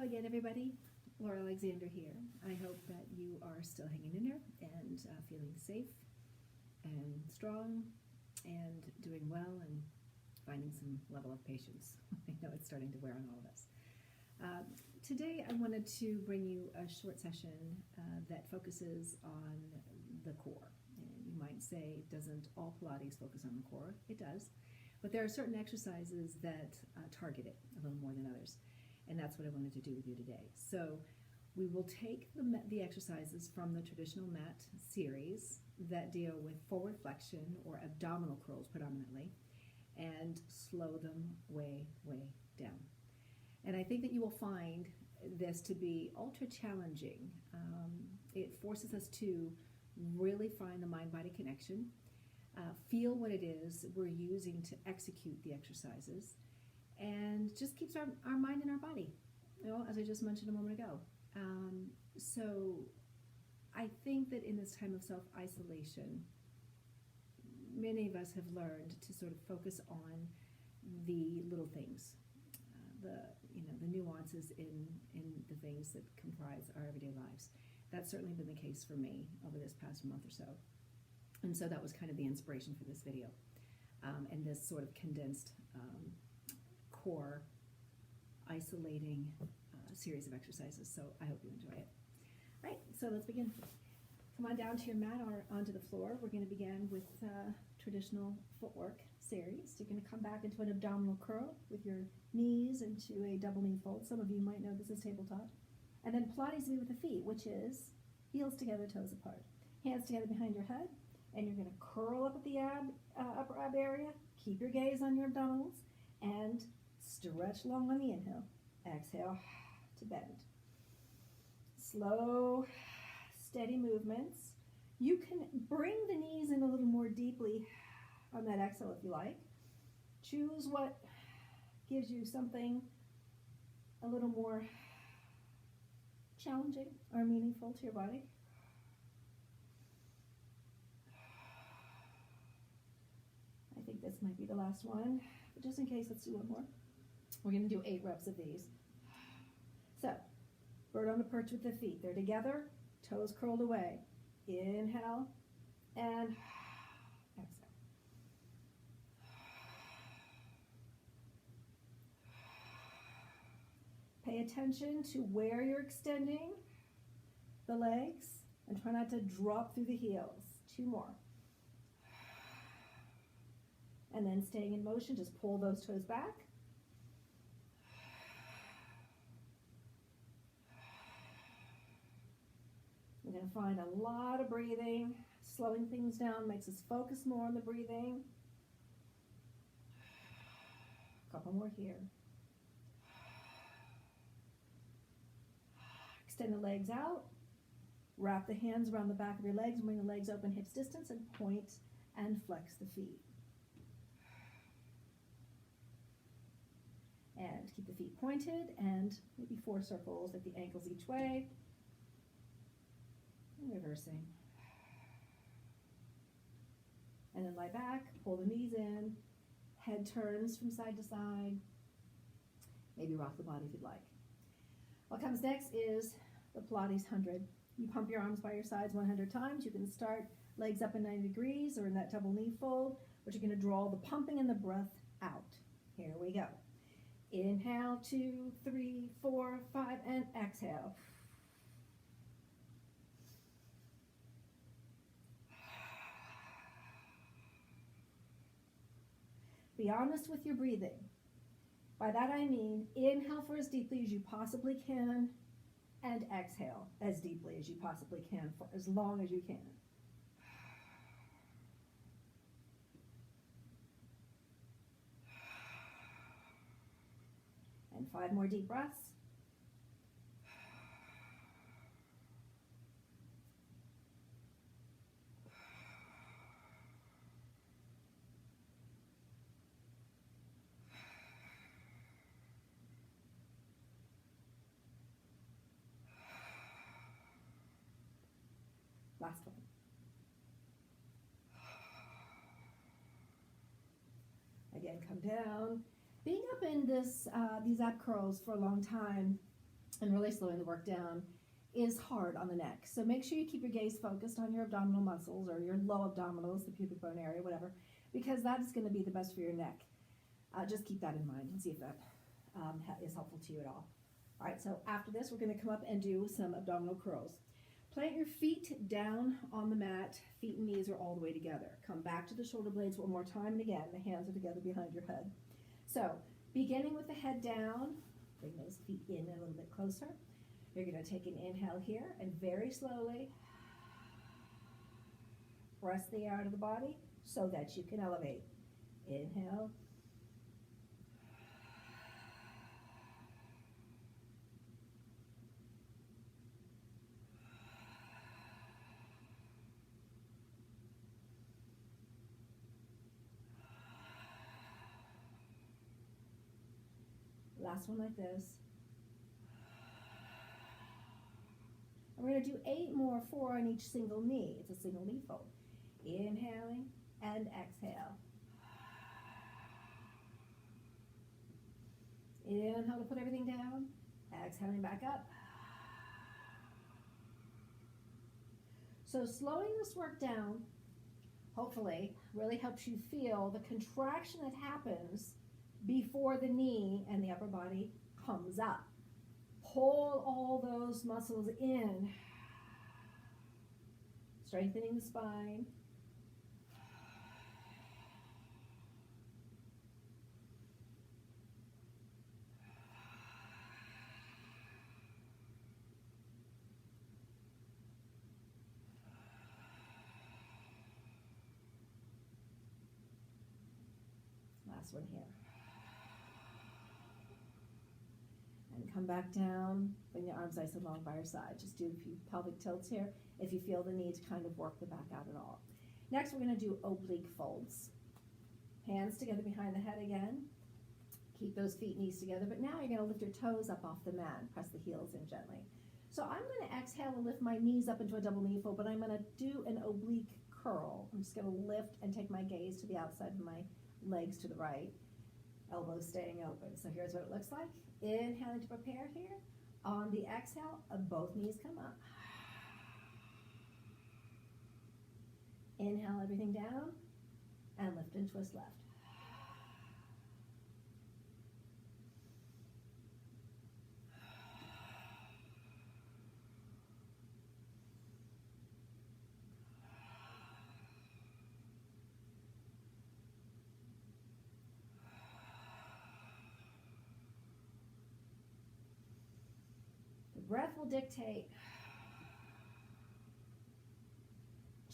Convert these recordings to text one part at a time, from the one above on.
again, everybody. Laura Alexander here. I hope that you are still hanging in there and feeling safe and strong and doing well and finding some level of patience. I know it's starting to wear on all of us. Today I wanted to bring you a short session that focuses on the core. And you might say, doesn't all Pilates focus on the core? It does. But there are certain exercises that target it a little more than others. And that's what I wanted to do with you today. So we will take the exercises from the traditional mat series that deal with forward flexion or abdominal curls predominantly and slow them way, way down. And I think that you will find this to be ultra challenging. It forces us to really find the mind-body connection, feel what it is we're using to execute the exercises, and just keeps our mind in our body, as I just mentioned a moment ago. So I think that in this time of self-isolation, many of us have learned to sort of focus on the little things, the nuances in the things that comprise our everyday lives. That's certainly been the case for me over this past month or so. And so that was kind of the inspiration for this video, and this sort of condensed core isolating series of exercises. So I hope you enjoy it. All right, so let's begin. Come on down to your mat or onto the floor. We're going to begin with traditional footwork series. You're going to come back into an abdominal curl with your knees into a double knee fold. Some of you might know this is tabletop. And then Pilates knee with the feet, which is heels together, toes apart. Hands together behind your head. And you're going to curl up at the upper ab area. Keep your gaze on your abdominals. And stretch long on the inhale. Exhale to bend. Slow, steady movements. You can bring the knees in a little more deeply on that exhale if you like. Choose what gives you something a little more challenging or meaningful to your body. I think this might be the last one, but just in case, let's do one more. We're going to do 8 reps of these. So, bird on the perch with the feet. They're together, toes curled away. Inhale and exhale. Pay attention to where you're extending the legs and try not to drop through the heels. 2 more. And then staying in motion, just pull those toes back. We're going to find a lot of breathing. Slowing things down makes us focus more on the breathing. A couple more here. Extend the legs out. Wrap the hands around the back of your legs. Bring the legs open hips distance and point and flex the feet. And keep the feet pointed and maybe 4 circles at the ankles each way. And reversing. And then lie back, pull the knees in, head turns from side to side. Maybe rock the body if you'd like. What comes next is the Pilates 100. You pump your arms by your sides 100 times. You can start legs up in 90 degrees or in that double knee fold, but you're going to draw the pumping and the breath out. Here we go. Inhale, 2, 3, 4, 5, and exhale. Be honest with your breathing. By that I mean, inhale for as deeply as you possibly can, and exhale as deeply as you possibly can for as long as you can. And 5 more deep breaths. Last one. Again, come down. Being up in these ab curls for a long time and really slowing the work down is hard on the neck. So make sure you keep your gaze focused on your abdominal muscles or your low abdominals, the pubic bone area, whatever, because that is going to be the best for your neck. Just keep that in mind and see if that is helpful to you at all. All right, so after this, we're going to come up and do some abdominal curls. Plant your feet down on the mat. Feet and knees are all the way together. Come back to the shoulder blades one more time, and again, the hands are together behind your head. So, beginning with the head down, bring those feet in a little bit closer. You're going to take an inhale here, and very slowly press the air out of the body so that you can elevate. Inhale. Last one like this. And we're going to do 8 more, 4 on each single knee. It's a single knee fold. Inhaling and exhale. Inhale to put everything down. Exhaling back up. So slowing this work down, hopefully, really helps you feel the contraction that happens before the knee and the upper body comes up. Pull all those muscles in, strengthening the spine. Last one here. And come back down, bring your arms nice and long by your side. Just do a few pelvic tilts here if you feel the need to kind of work the back out at all. Next, we're going to do oblique folds. Hands together behind the head again. Keep those feet, knees together, but now you're going to lift your toes up off the mat and press the heels in gently. So I'm going to exhale and lift my knees up into a double knee fold, but I'm going to do an oblique curl. I'm just going to lift and take my gaze to the outside of my legs to the right. Elbows staying open. So here's what it looks like. Inhaling to prepare here. On the exhale, both knees come up. Inhale everything down and lift and twist left. Breath will dictate.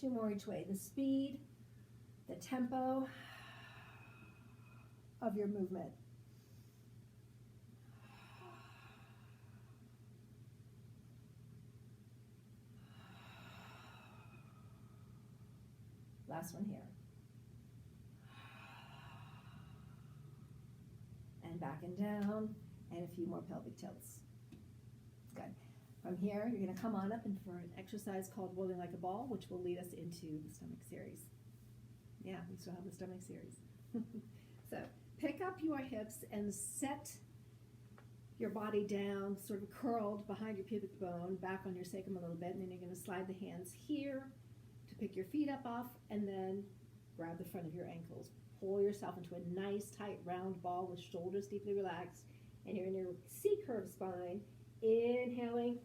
2 more each way. The speed, the tempo of your movement. Last one here. And back and down, and a few more pelvic tilts. Good. From here, you're going to come on up and for an exercise called rolling like a ball, which will lead us into the stomach series. Yeah, we still have the stomach series. So pick up your hips and set your body down, sort of curled behind your pubic bone, back on your sacrum a little bit, and then you're going to slide the hands here to pick your feet up off, and then grab the front of your ankles. Pull yourself into a nice, tight, round ball with shoulders deeply relaxed, and you're in your C-curve spine. Inhaling,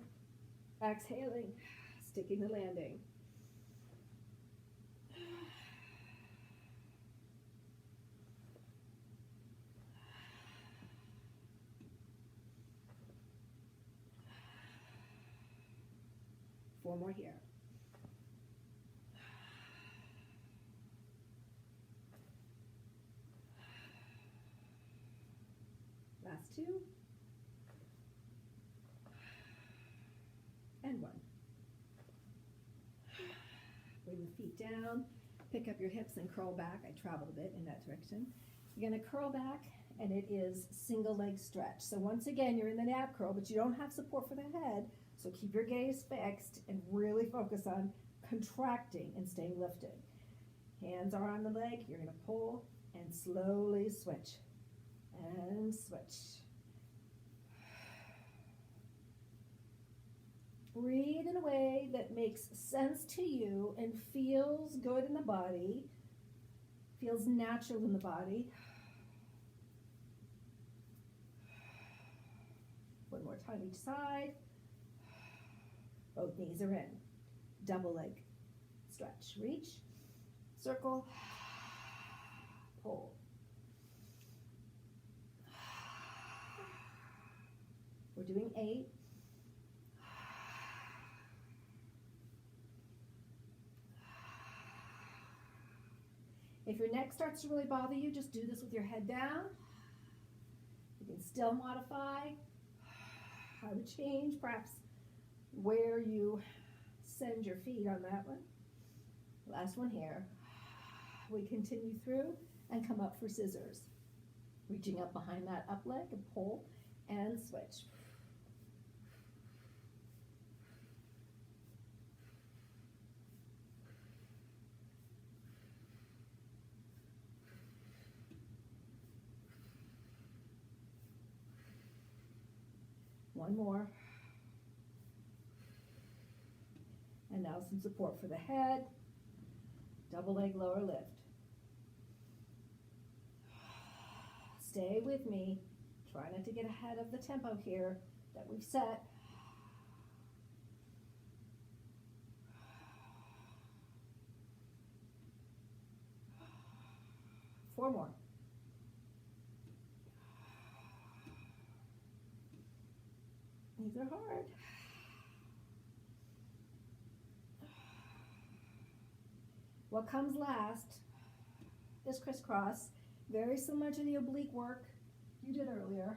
exhaling, sticking the landing. Four more here. Last 2. And 1. Bring the feet down, pick up your hips and curl back. I traveled a bit in that direction. You're going to curl back, and it is single leg stretch. So once again, you're in the nap curl, but you don't have support for the head. So keep your gaze fixed and really focus on contracting and staying lifted. Hands are on the leg. You're going to pull and slowly switch and switch. Breathe in a way that makes sense to you and feels good in the body, feels natural in the body. One more time each side. Both knees are in. Double leg stretch. Reach, circle, pull. We're doing 8. If your neck starts to really bother you, just do this with your head down. You can still modify. I would change perhaps where you send your feet on that one. Last one here. We continue through and come up for scissors. Reaching up behind that up leg and pull and switch. One more. And now some support for the head. Double leg lower lift. Stay with me. Try not to get ahead of the tempo here that we've set. Four more. These are hard. What comes last is crisscross, very similar to the oblique work you did earlier.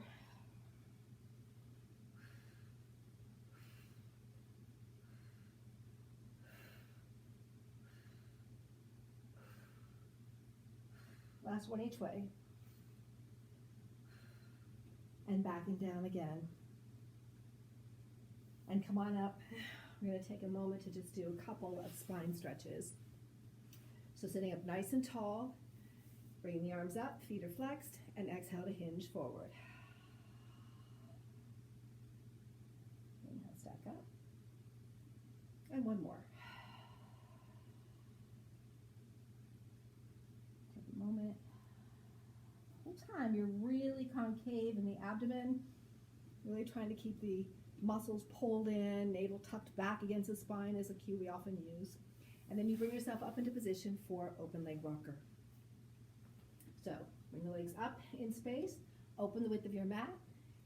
Last one each way. And backing down again. And come on up. We're going to take a moment to just do a couple of spine stretches. So sitting up nice and tall, bringing the arms up, feet are flexed, and exhale to hinge forward. Inhale, stack up. And one more. Take a moment. The whole time you're really concave in the abdomen, really trying to keep the muscles pulled in, navel tucked back against the spine is a cue we often use. And then you bring yourself up into position for open leg rocker. So bring the legs up in space, open the width of your mat,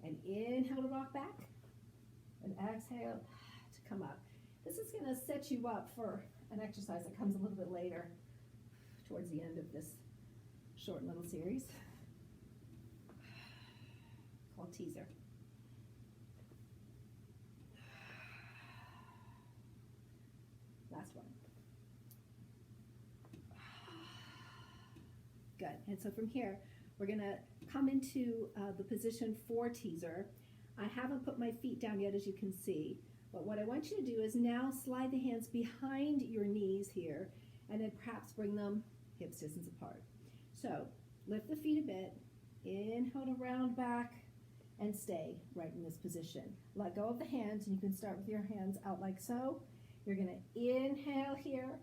and inhale to rock back, and exhale to come up. This is going to set you up for an exercise that comes a little bit later, towards the end of this short little series, called teaser. Last one. Good. And so from here, we're going to come into the position for teaser. I haven't put my feet down yet, as you can see, but what I want you to do is now slide the hands behind your knees here, and then perhaps bring them hips distance apart. So lift the feet a bit, inhale to round back, and stay right in this position. Let go of the hands, and you can start with your hands out like so. You're going to inhale here.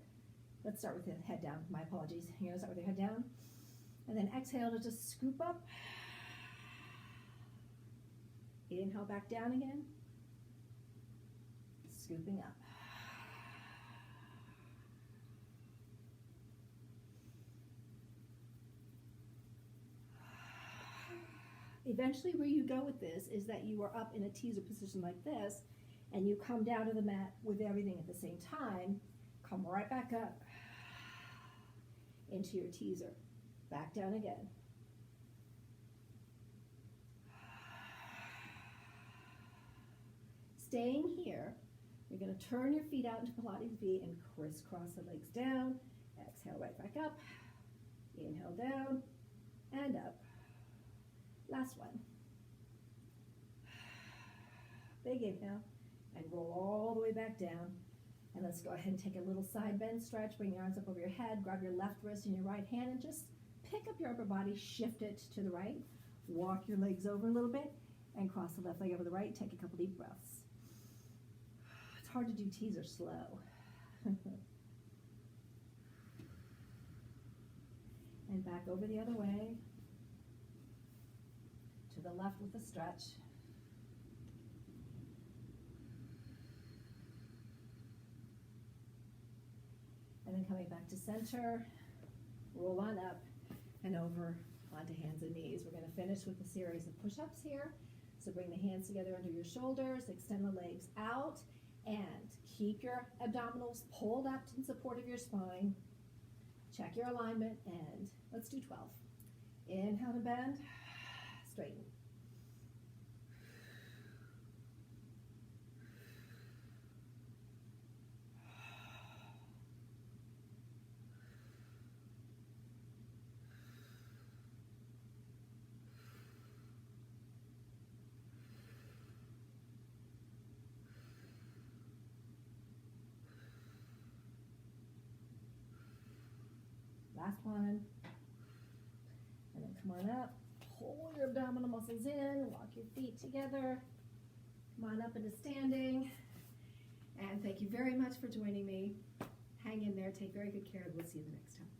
Let's start with the head down. My apologies. You're going to start with your head down. And then exhale to just scoop up. Inhale back down again. Scooping up. Eventually where you go with this is that you are up in a teaser position like this, and you come down to the mat with everything at the same time. Come right back up into your teaser. Back down again. Staying here, you're going to turn your feet out into Pilates V and crisscross the legs down. Exhale right back up. Inhale down and up. Last one. Big inhale and roll all the way back down. And let's go ahead and take a little side bend stretch. Bring your arms up over your head. Grab your left wrist in your right hand and just pick up your upper body, shift it to the right. Walk your legs over a little bit and cross the left leg over the right. Take a couple deep breaths. hard to do teaser slow. And back over the other way. To the left with a stretch. And then coming back to center, roll on up and over onto hands and knees. We're going to finish with a series of push-ups here. So bring the hands together under your shoulders, extend the legs out, and keep your abdominals pulled up in support of your spine. Check your alignment, and let's do 12. Inhale to bend, straighten. Last one. And then come on up. Pull your abdominal muscles in. Walk your feet together. Come on up into standing. And thank you very much for joining me. Hang in there. Take very good care. We'll see you the next time.